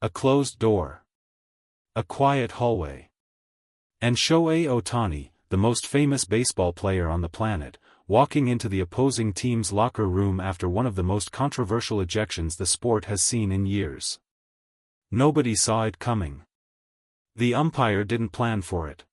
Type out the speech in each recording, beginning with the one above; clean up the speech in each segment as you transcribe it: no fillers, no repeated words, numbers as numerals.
A closed door. A quiet hallway. And Shohei Ohtani, the most famous baseball player on the planet, walking into the opposing team's locker room after one of the most controversial ejections the sport has seen in years. Nobody saw it coming. The umpire didn't plan for it.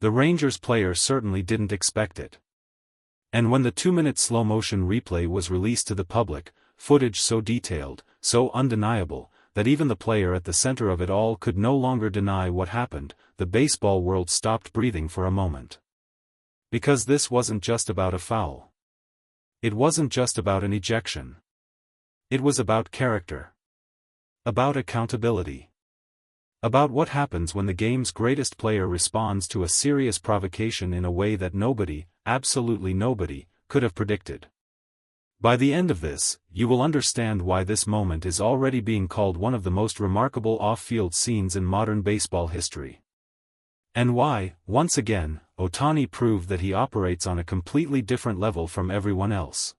The Rangers player certainly didn't expect it. And when the 2-minute slow-motion replay was released to the public, footage so detailed, so undeniable, that even the player at the center of it all could no longer deny what happened, the baseball world stopped breathing for a moment. Because this wasn't just about a foul. It wasn't just about an ejection. It was about character. About accountability. About what happens when the game's greatest player responds to a serious provocation in a way that nobody, absolutely nobody, could have predicted. By the end of this, you will understand why this moment is already being called one of the most remarkable off-field scenes in modern baseball history. And why, once again, Ohtani proved that he operates on a completely different level from everyone else.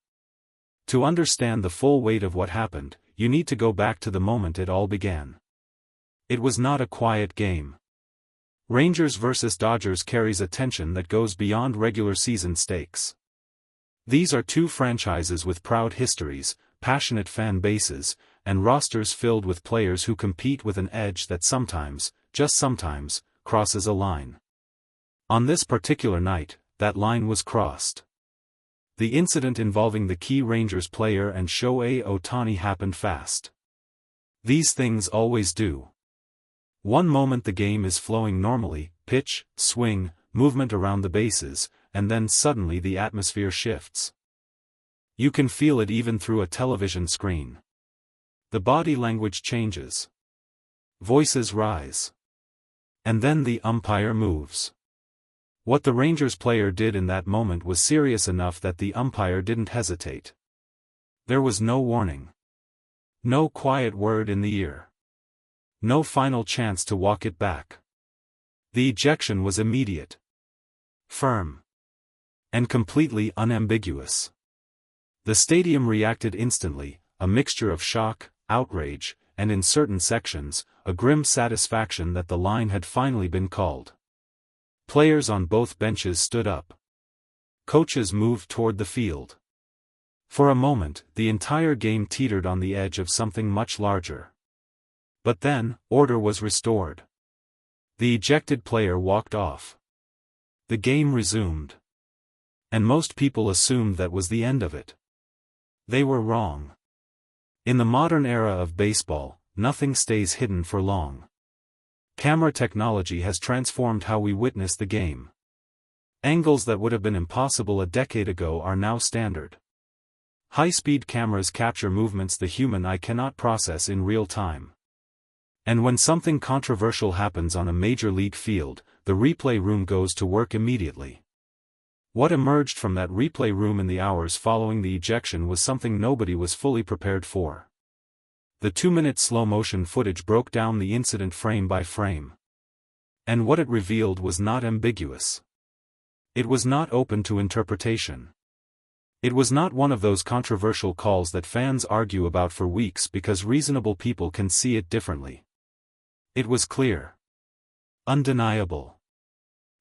To understand the full weight of what happened, you need to go back to the moment it all began. It was not a quiet game. Rangers vs. Dodgers carries a tension that goes beyond regular season stakes. These are two franchises with proud histories, passionate fan bases, and rosters filled with players who compete with an edge that sometimes, just sometimes, crosses a line. On this particular night, that line was crossed. The incident involving the key Rangers player and Shohei Ohtani happened fast. These things always do. One moment the game is flowing normally, pitch, swing, movement around the bases, and then suddenly the atmosphere shifts. You can feel it even through a television screen. The body language changes. Voices rise. And then the umpire moves. What the Rangers player did in that moment was serious enough that the umpire didn't hesitate. There was no warning. No quiet word in the ear. No final chance to walk it back. The ejection was immediate. Firm. And completely unambiguous. The stadium reacted instantly, a mixture of shock, outrage, and in certain sections, a grim satisfaction that the line had finally been called. Players on both benches stood up. Coaches moved toward the field. For a moment, the entire game teetered on the edge of something much larger. But then, order was restored. The ejected player walked off. The game resumed. And most people assumed that was the end of it. They were wrong. In the modern era of baseball, nothing stays hidden for long. Camera technology has transformed how we witness the game. Angles that would have been impossible a decade ago are now standard. High-speed cameras capture movements the human eye cannot process in real time. And when something controversial happens on a major league field, the replay room goes to work immediately. What emerged from that replay room in the hours following the ejection was something nobody was fully prepared for. The 2-minute slow-motion footage broke down the incident frame by frame. And what it revealed was not ambiguous. It was not open to interpretation. It was not one of those controversial calls that fans argue about for weeks because reasonable people can see it differently. It was clear. Undeniable.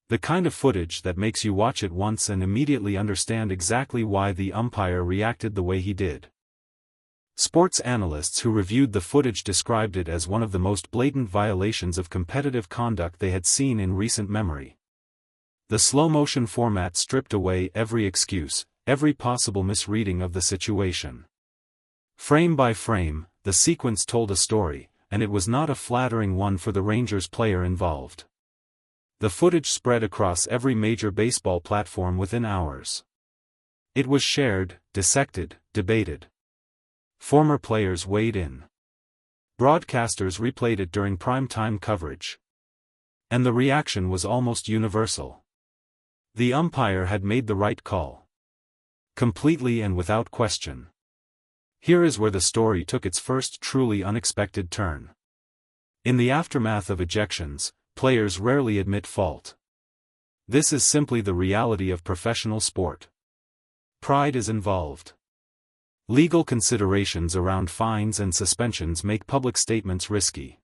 The kind of footage that makes you watch it once and immediately understand exactly why the umpire reacted the way he did. Sports analysts who reviewed the footage described it as one of the most blatant violations of competitive conduct they had seen in recent memory. The slow-motion format stripped away every excuse, every possible misreading of the situation. Frame by frame, the sequence told a story, and it was not a flattering one for the Rangers player involved. The footage spread across every major baseball platform within hours. It was shared, dissected, debated. Former players weighed in. Broadcasters replayed it during prime-time coverage. And the reaction was almost universal. The umpire had made the right call. Completely and without question. Here is where the story took its first truly unexpected turn. In the aftermath of ejections, players rarely admit fault. This is simply the reality of professional sport. Pride is involved. Legal considerations around fines and suspensions make public statements risky.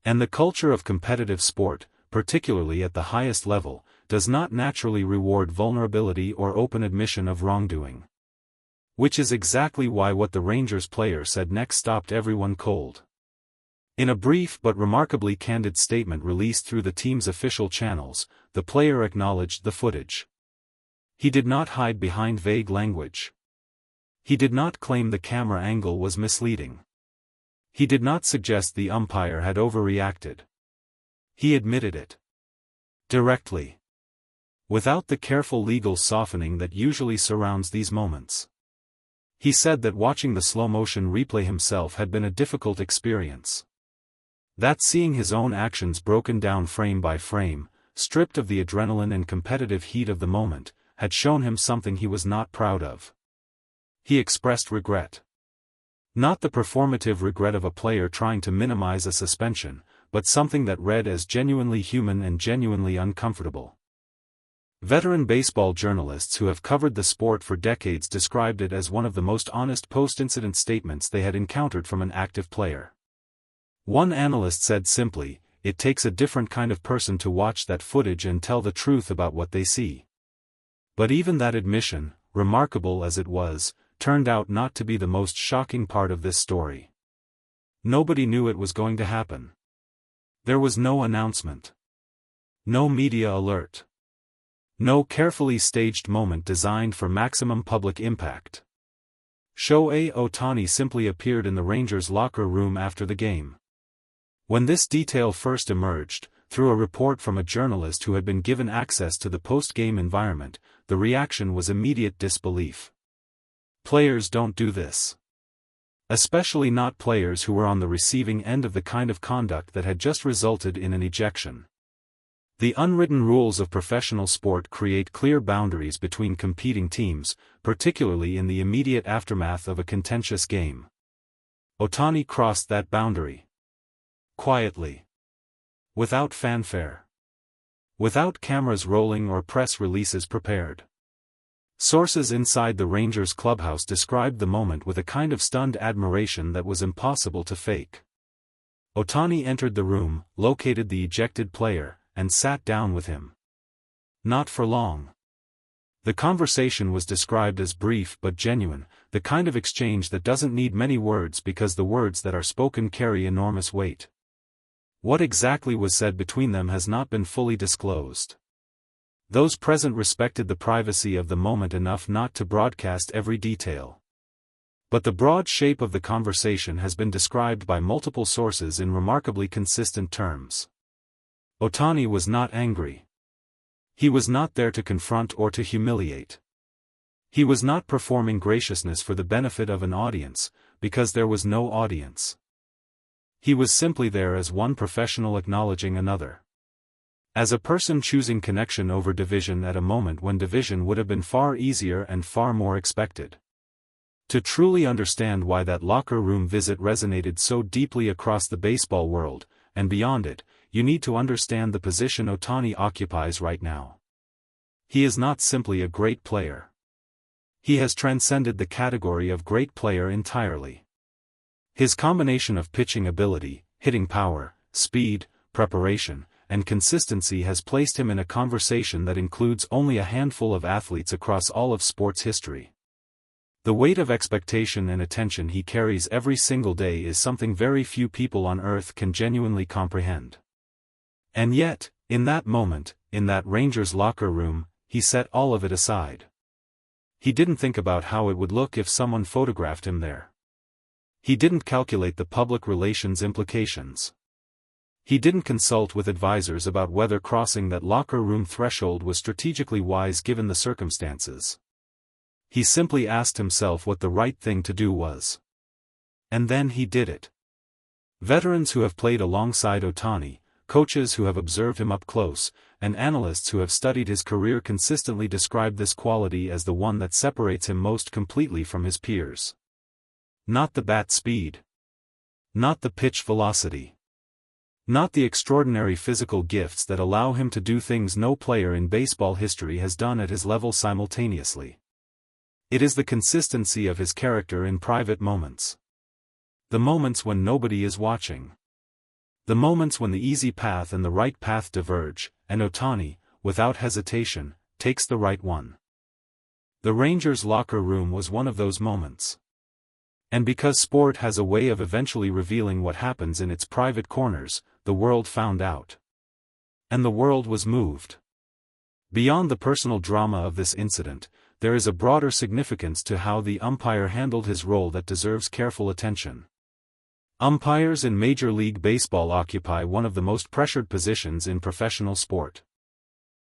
And the culture of competitive sport, particularly at the highest level, does not naturally reward vulnerability or open admission of wrongdoing. Which is exactly why what the Rangers player said next stopped everyone cold. In a brief but remarkably candid statement released through the team's official channels, the player acknowledged the footage. He did not hide behind vague language. He did not claim the camera angle was misleading. He did not suggest the umpire had overreacted. He admitted it. Directly. Without the careful legal softening that usually surrounds these moments. He said that watching the slow-motion replay himself had been a difficult experience. That seeing his own actions broken down frame by frame, stripped of the adrenaline and competitive heat of the moment, had shown him something he was not proud of. He expressed regret. Not the performative regret of a player trying to minimize a suspension, but something that read as genuinely human and genuinely uncomfortable. Veteran baseball journalists who have covered the sport for decades described it as one of the most honest post-incident statements they had encountered from an active player. One analyst said simply, "It takes a different kind of person to watch that footage and tell the truth about what they see." But even that admission, remarkable as it was, turned out not to be the most shocking part of this story. Nobody knew it was going to happen. There was no announcement. No media alert. No carefully staged moment designed for maximum public impact. Shohei Ohtani simply appeared in the Rangers' locker room after the game. When this detail first emerged, through a report from a journalist who had been given access to the post-game environment, the reaction was immediate disbelief. Players don't do this. Especially not players who were on the receiving end of the kind of conduct that had just resulted in an ejection. The unwritten rules of professional sport create clear boundaries between competing teams, particularly in the immediate aftermath of a contentious game. Ohtani crossed that boundary. Quietly. Without fanfare. Without cameras rolling or press releases prepared. Sources inside the Rangers clubhouse described the moment with a kind of stunned admiration that was impossible to fake. Ohtani entered the room, located the ejected player, and sat down with him. Not for long. The conversation was described as brief but genuine, the kind of exchange that doesn't need many words because the words that are spoken carry enormous weight. What exactly was said between them has not been fully disclosed. Those present respected the privacy of the moment enough not to broadcast every detail. But the broad shape of the conversation has been described by multiple sources in remarkably consistent terms. Ohtani was not angry. He was not there to confront or to humiliate. He was not performing graciousness for the benefit of an audience, because there was no audience. He was simply there as one professional acknowledging another. As a person choosing connection over division at a moment when division would have been far easier and far more expected. To truly understand why that locker room visit resonated so deeply across the baseball world, and beyond it, you need to understand the position Ohtani occupies right now. He is not simply a great player. He has transcended the category of great player entirely. His combination of pitching ability, hitting power, speed, preparation, and consistency has placed him in a conversation that includes only a handful of athletes across all of sports history. The weight of expectation and attention he carries every single day is something very few people on earth can genuinely comprehend. And yet, in that moment, in that Rangers locker room, he set all of it aside. He didn't think about how it would look if someone photographed him there. He didn't calculate the public relations implications. He didn't consult with advisors about whether crossing that locker room threshold was strategically wise given the circumstances. He simply asked himself what the right thing to do was. And then he did it. Veterans who have played alongside Ohtani, coaches who have observed him up close, and analysts who have studied his career consistently describe this quality as the one that separates him most completely from his peers. Not the bat speed. Not the pitch velocity. Not the extraordinary physical gifts that allow him to do things no player in baseball history has done at his level simultaneously. It is the consistency of his character in private moments. The moments when nobody is watching. The moments when the easy path and the right path diverge, and Ohtani, without hesitation, takes the right one. The Rangers' locker room was one of those moments. And because sport has a way of eventually revealing what happens in its private corners, the world found out. And the world was moved. Beyond the personal drama of this incident, there is a broader significance to how the umpire handled his role that deserves careful attention. Umpires in Major League Baseball occupy one of the most pressured positions in professional sport.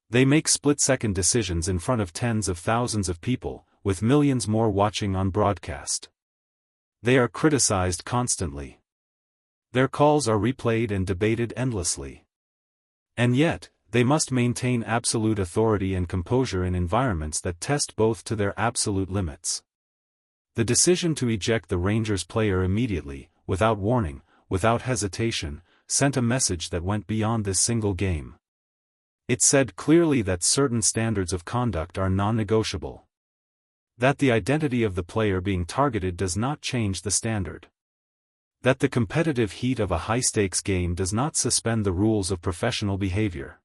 They make split-second decisions in front of tens of thousands of people, with millions more watching on broadcast. They are criticized constantly. Their calls are replayed and debated endlessly. And yet, they must maintain absolute authority and composure in environments that test both to their absolute limits. The decision to eject the Rangers player immediately, without warning, without hesitation, sent a message that went beyond this single game. It said clearly that certain standards of conduct are non-negotiable. That the identity of the player being targeted does not change the standard. That the competitive heat of a high-stakes game does not suspend the rules of professional behavior.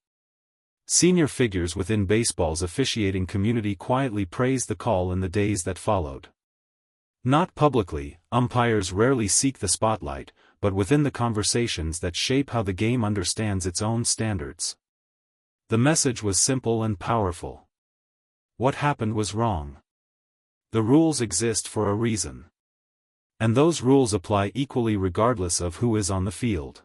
Senior figures within baseball's officiating community quietly praised the call in the days that followed. Not publicly, umpires rarely seek the spotlight, but within the conversations that shape how the game understands its own standards. The message was simple and powerful. What happened was wrong. The rules exist for a reason. And those rules apply equally regardless of who is on the field.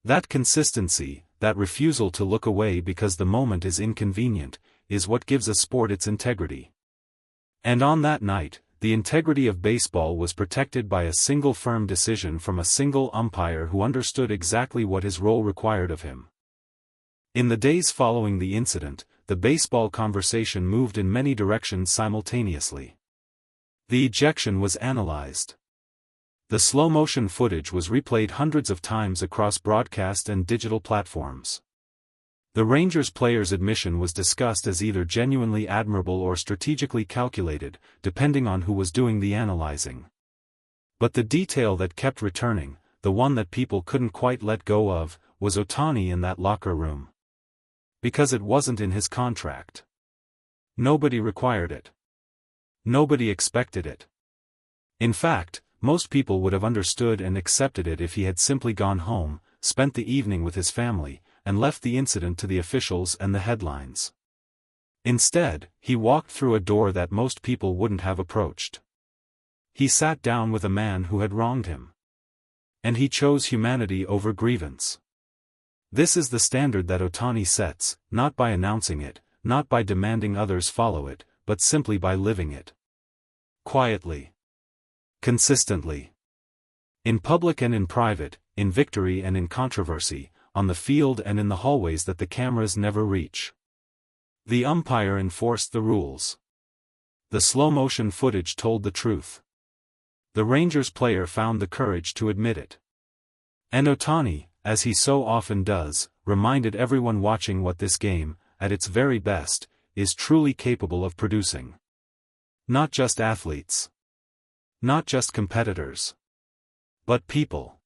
That consistency, that refusal to look away because the moment is inconvenient, is what gives a sport its integrity. And on that night, the integrity of baseball was protected by a single firm decision from a single umpire who understood exactly what his role required of him. In the days following the incident, the baseball conversation moved in many directions simultaneously. The ejection was analyzed. The slow-motion footage was replayed hundreds of times across broadcast and digital platforms. The Rangers player's admission was discussed as either genuinely admirable or strategically calculated, depending on who was doing the analyzing. But the detail that kept returning, the one that people couldn't quite let go of, was Ohtani in that locker room. Because it wasn't in his contract. Nobody required it. Nobody expected it. In fact, most people would have understood and accepted it if he had simply gone home, spent the evening with his family, and left the incident to the officials and the headlines. Instead, he walked through a door that most people wouldn't have approached. He sat down with a man who had wronged him. And he chose humanity over grievance. This is the standard that Ohtani sets, not by announcing it, not by demanding others follow it, but simply by living it. Quietly. Consistently. In public and in private, in victory and in controversy, on the field and in the hallways that the cameras never reach. The umpire enforced the rules. The slow-motion footage told the truth. The Rangers player found the courage to admit it. And Ohtani, as he so often does, reminded everyone watching what this game, at its very best, is truly capable of producing. Not just athletes. Not just competitors. But people.